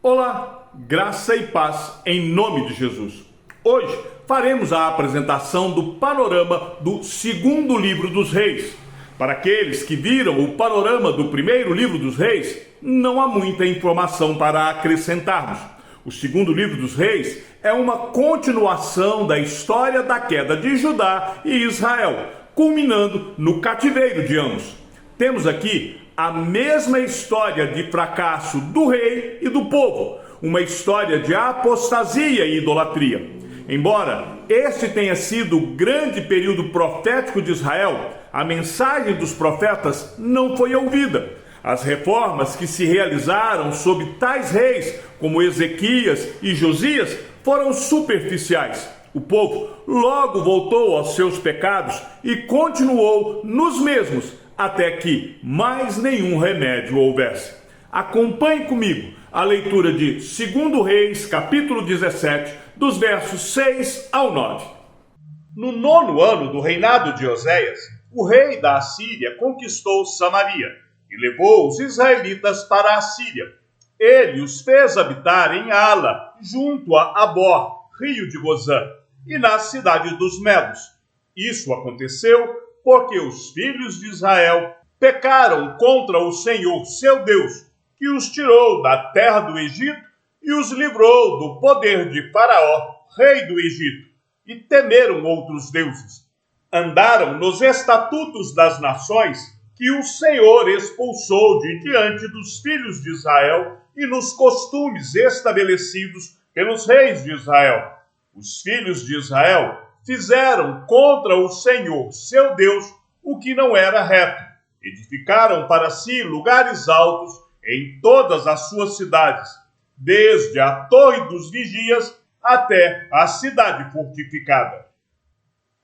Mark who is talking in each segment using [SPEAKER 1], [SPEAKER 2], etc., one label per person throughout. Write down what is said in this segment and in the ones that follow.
[SPEAKER 1] Olá, graça e paz em nome de Jesus. Hoje faremos a apresentação do panorama do segundo livro dos Reis. Para aqueles que viram o panorama do primeiro livro dos Reis, não há muita informação para acrescentarmos. O segundo livro dos Reis é uma continuação da história da queda de Judá e Israel, culminando no cativeiro de ambos. Temos aqui a mesma história de fracasso do rei e do povo, uma história de apostasia e idolatria. Embora este tenha sido o grande período profético de Israel, a mensagem dos profetas não foi ouvida. As reformas que se realizaram sob tais reis, como Ezequias e Josias, foram superficiais. O povo logo voltou aos seus pecados e continuou nos mesmos, até que mais nenhum remédio houvesse. Acompanhe comigo a leitura de 2 Reis, capítulo 17, dos versos 6 ao 9.
[SPEAKER 2] No 9º ano do reinado de Oséias, o rei da Assíria conquistou Samaria e levou os israelitas para a Assíria. Ele os fez habitar em Ala, junto a Abor, rio de Gozã, e na cidade dos Medos. Isso aconteceu porque os filhos de Israel pecaram contra o Senhor, seu Deus, que os tirou da terra do Egito e os livrou do poder de Faraó, rei do Egito, e temeram outros deuses. Andaram nos estatutos das nações que o Senhor expulsou de diante dos filhos de Israel e nos costumes estabelecidos pelos reis de Israel. Os filhos de Israel fizeram contra o Senhor, seu Deus, o que não era reto. Edificaram para si lugares altos em todas as suas cidades, desde a Torre dos Vigias até a cidade fortificada.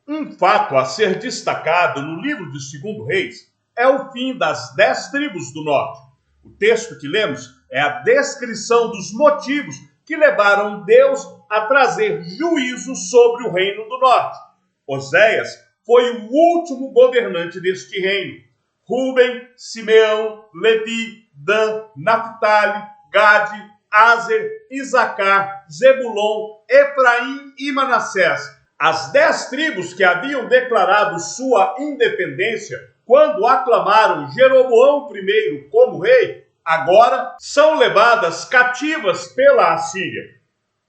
[SPEAKER 2] Um fato a ser destacado no livro de 2 Reis é o fim das 10 tribos do norte. O texto que lemos é a descrição dos motivos que levaram Deus a trazer juízo sobre o reino do norte. Oséias foi o último governante deste reino. Rúben, Simeão, Levi, Dan, Naphtali, Gade, Aser, Isacar, Zebulon, Efraim e Manassés. As 10 tribos que haviam declarado sua independência quando aclamaram Jeroboão I como rei, agora são levadas cativas pela Assíria.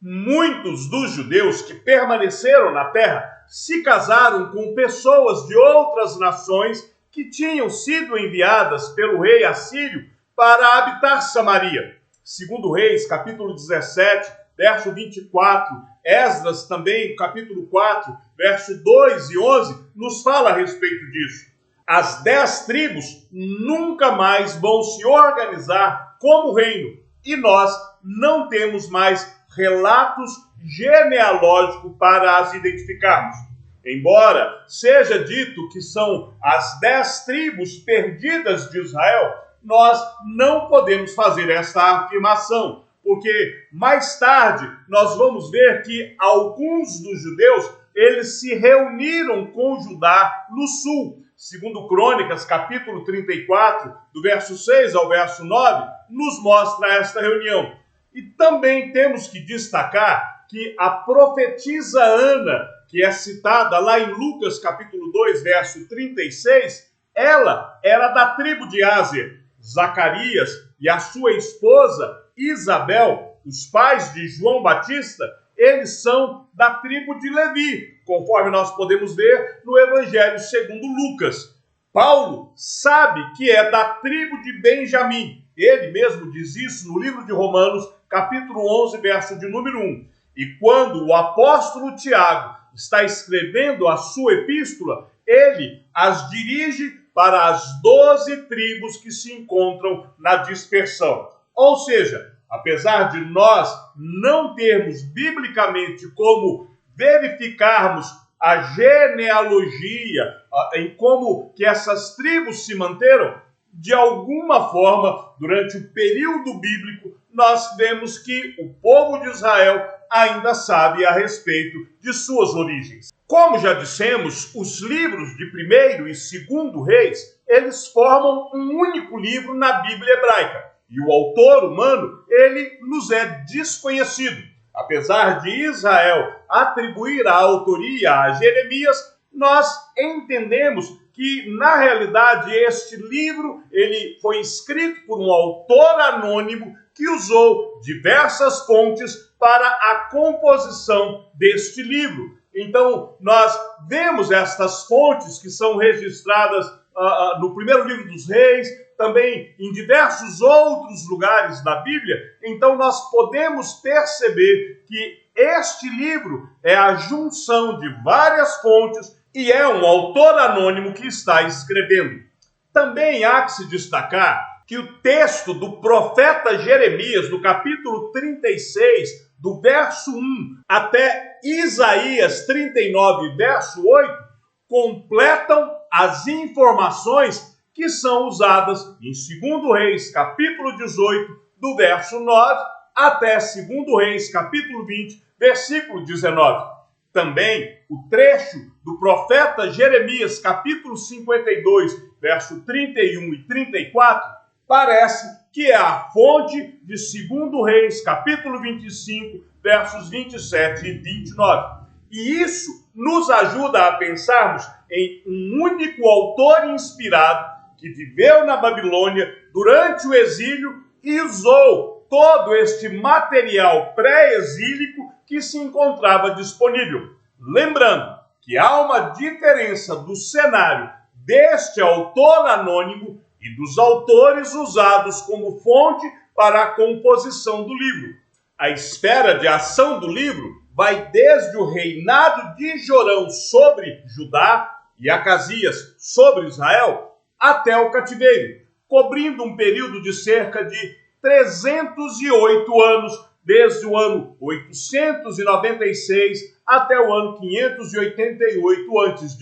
[SPEAKER 2] Muitos dos judeus que permaneceram na terra se casaram com pessoas de outras nações que tinham sido enviadas pelo rei assírio para habitar Samaria. 2 Reis, capítulo 17, verso 24, Esdras também, capítulo 4, verso 2 e 11, nos fala a respeito disso. As 10 tribos nunca mais vão se organizar como reino, e nós não temos mais relatos genealógicos para as identificarmos. Embora seja dito que são as 10 tribos perdidas de Israel, nós não podemos fazer esta afirmação, porque mais tarde nós vamos ver que alguns dos judeus, eles se reuniram com Judá no sul. Segundo Crônicas, capítulo 34, do verso 6 ao verso 9, nos mostra esta reunião. E também temos que destacar que a profetisa Ana, que é citada lá em Lucas, capítulo 2, verso 36, ela era da tribo de Aser. Zacarias e a sua esposa Isabel, os pais de João Batista, eles são da tribo de Levi, conforme nós podemos ver no Evangelho segundo Lucas. Paulo sabe que é da tribo de Benjamim. Ele mesmo diz isso no livro de Romanos, capítulo 11, verso de número 1. E quando o apóstolo Tiago está escrevendo a sua epístola, ele as dirige para as 12 tribos que se encontram na dispersão. Ou seja, apesar de nós não termos biblicamente como verificarmos a genealogia, em como que essas tribos se manteram, de alguma forma, durante o período bíblico, nós vemos que o povo de Israel ainda sabe a respeito de suas origens. Como já dissemos, os livros de 1º e 2º Reis, eles formam um único livro na Bíblia hebraica. e o autor humano, ele nos é desconhecido. Apesar de Israel atribuir a autoria a Jeremias, nós entendemos que, na realidade, este livro ele foi escrito por um autor anônimo que usou diversas fontes para a composição deste livro. Então, nós vemos estas fontes que são registradas no primeiro livro dos Reis, também em diversos outros lugares da Bíblia. Então, nós podemos perceber que este livro é a junção de várias fontes e é um autor anônimo que está escrevendo. Também há que se destacar que o texto do profeta Jeremias, do capítulo 36, do verso 1 até Isaías 39, verso 8, completam as informações que são usadas em 2 Reis, capítulo 18, do verso 9 até 2 Reis, capítulo 20, versículo 19. Também o trecho do profeta Jeremias, capítulo 52, verso 31 e 34, parece que é a fonte de 2 Reis, capítulo 25, versos 27 e 29. E isso nos ajuda a pensarmos em um único autor inspirado que viveu na Babilônia durante o exílio e usou todo este material pré-exílico que se encontrava disponível. Lembrando que há uma diferença do cenário deste autor anônimo e dos autores usados como fonte para a composição do livro. A esfera de ação do livro vai desde o reinado de Jorão sobre Judá e Acasias sobre Israel até o cativeiro, cobrindo um período de cerca de 308 anos, desde o ano 896 até o ano 588 a.C.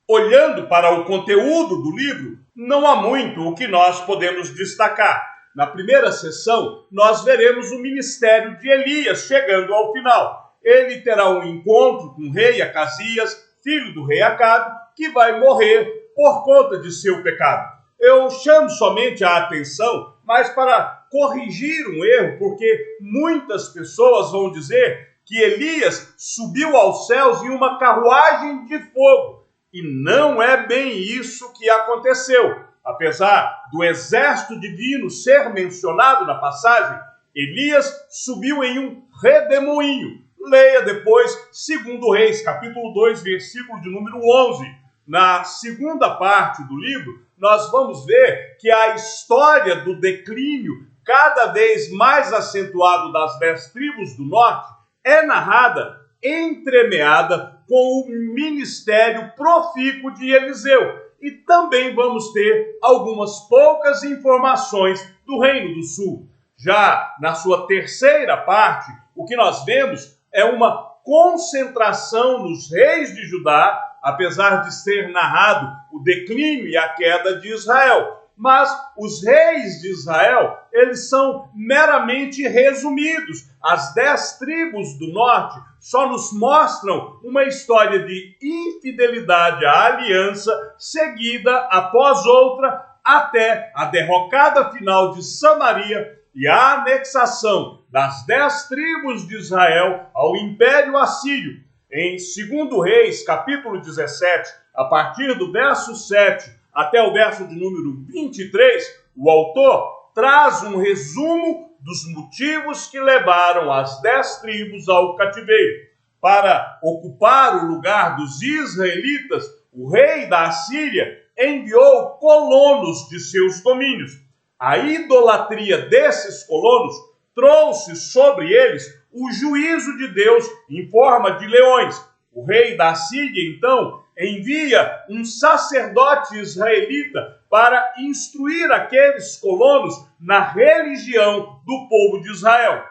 [SPEAKER 2] Olhando para o conteúdo do livro, não há muito o que nós podemos destacar. Na primeira sessão, nós veremos o ministério de Elias chegando ao final. Ele terá um encontro com o rei Acasias, filho do rei Acabe, que vai morrer por conta de seu pecado. Eu chamo somente a atenção, mas para corrigir um erro, porque muitas pessoas vão dizer que Elias subiu aos céus em uma carruagem de fogo. E não é bem isso que aconteceu. Apesar do exército divino ser mencionado na passagem, Elias subiu em um redemoinho. Leia depois 2 Reis, capítulo 2, versículo de número 11. Na segunda parte do livro, nós vamos ver que a história do declínio cada vez mais acentuado das 10 tribos do norte é narrada, entremeada com o ministério profícuo de Eliseu. E também vamos ter algumas poucas informações do Reino do Sul. Já na sua terceira parte, o que nós vemos é uma concentração nos reis de Judá, apesar de ser narrado o declínio e a queda de Israel. Mas os reis de Israel, eles são meramente resumidos. As 10 tribos do norte só nos mostram uma história de infidelidade à aliança, seguida após outra, até a derrocada final de Samaria e a anexação das 10 tribos de Israel ao Império Assírio. Em 2 Reis, capítulo 17, a partir do verso 7 até o verso de número 23, o autor traz um resumo dos motivos que levaram as 10 tribos ao cativeiro. Para ocupar o lugar dos israelitas, o rei da Assíria enviou colonos de seus domínios. A idolatria desses colonos trouxe sobre eles o juízo de Deus em forma de leões. O rei da Síria, então, envia um sacerdote israelita para instruir aqueles colonos na religião do povo de Israel.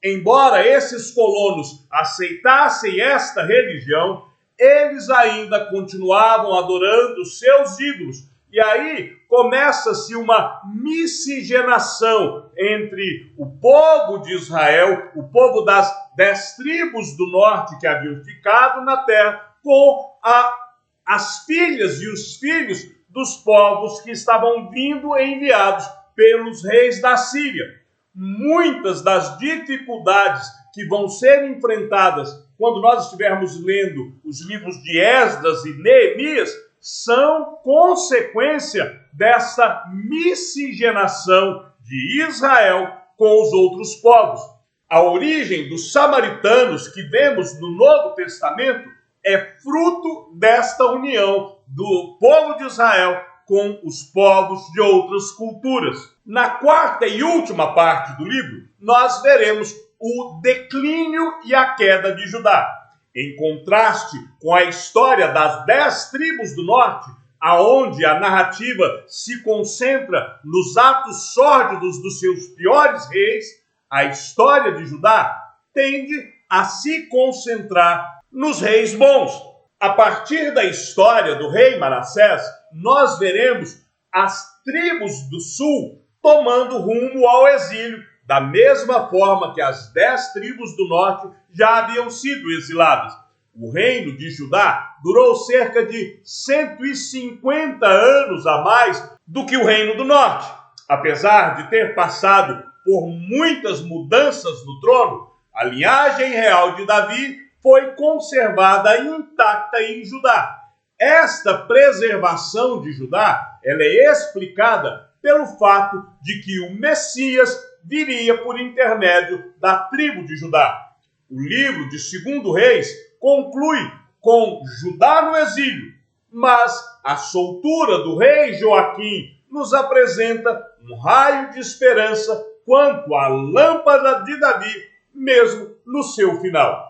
[SPEAKER 2] Embora esses colonos aceitassem esta religião, eles ainda continuavam adorando seus ídolos. E aí começa-se uma miscigenação entre o povo de Israel, o povo das 10 tribos do norte que haviam ficado na terra, com as filhas e os filhos dos povos que estavam vindo enviados pelos reis da Síria. Muitas das dificuldades que vão ser enfrentadas quando nós estivermos lendo os livros de Esdras e Neemias são consequência dessa miscigenação de Israel com os outros povos. A origem dos samaritanos que vemos no Novo Testamento é fruto desta união do povo de Israel com os povos de outras culturas. Na quarta e última parte do livro, nós veremos o declínio e a queda de Judá. Em contraste com a história das 10 tribos do norte, aonde a narrativa se concentra nos atos sórdidos dos seus piores reis, a história de Judá tende a se concentrar nos reis bons. A partir da história do rei Manassés, nós veremos as tribos do sul tomando rumo ao exílio, da mesma forma que as 10 tribos do norte já haviam sido exiladas. O reino de Judá durou cerca de 150 anos a mais do que o reino do norte. Apesar de ter passado por muitas mudanças no trono, a linhagem real de Davi foi conservada intacta em Judá. Esta preservação de Judá, ela é explicada pelo fato de que o Messias viria por intermédio da tribo de Judá. O livro de 2 Reis conclui com Judá no exílio, mas a soltura do rei Joaquim nos apresenta um raio de esperança quanto à lâmpada de Davi, mesmo no seu final.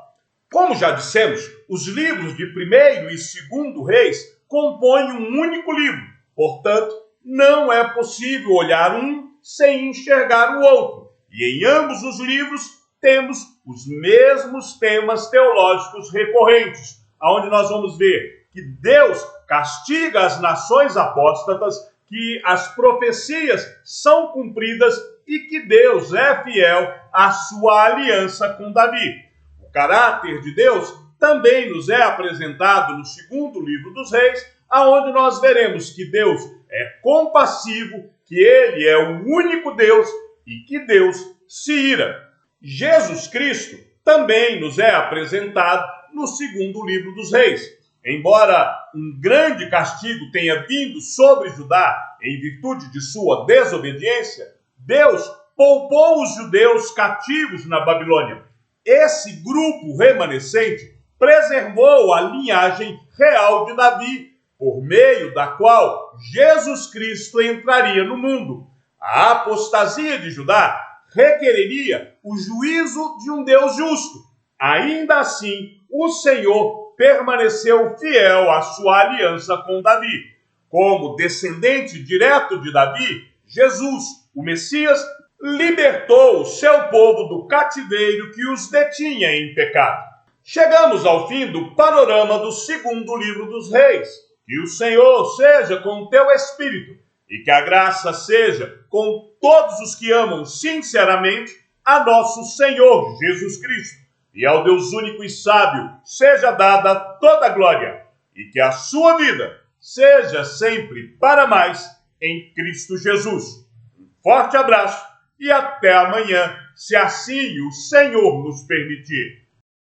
[SPEAKER 2] Como já dissemos, os livros de 1º e 2º Reis compõem um único livro. Portanto, não é possível olhar um sem enxergar o outro. E em ambos os livros temos os mesmos temas teológicos recorrentes, onde nós vamos ver que Deus castiga as nações apóstatas, que as profecias são cumpridas e que Deus é fiel à sua aliança com Davi. O caráter de Deus também nos é apresentado no 2º livro dos Reis, aonde nós veremos que Deus é compassivo, que Ele é o único Deus e que Deus se ira. Jesus Cristo também nos é apresentado no 2º livro dos Reis. Embora um grande castigo tenha vindo sobre Judá em virtude de sua desobediência, Deus poupou os judeus cativos na Babilônia. Esse grupo remanescente preservou a linhagem real de Davi, por meio da qual Jesus Cristo entraria no mundo. A apostasia de Judá requereria o juízo de um Deus justo. Ainda assim, o Senhor permaneceu fiel à sua aliança com Davi. Como descendente direto de Davi, Jesus, o Messias, libertou o seu povo do cativeiro que os detinha em pecado. Chegamos ao fim do panorama do 2º livro dos Reis. Que o Senhor seja com o teu espírito e que a graça seja com todos os que amam sinceramente a nosso Senhor Jesus Cristo. E ao Deus único e sábio seja dada toda a glória e que a sua vida seja sempre para mais em Cristo Jesus. Um forte abraço e até amanhã, se assim o Senhor nos permitir.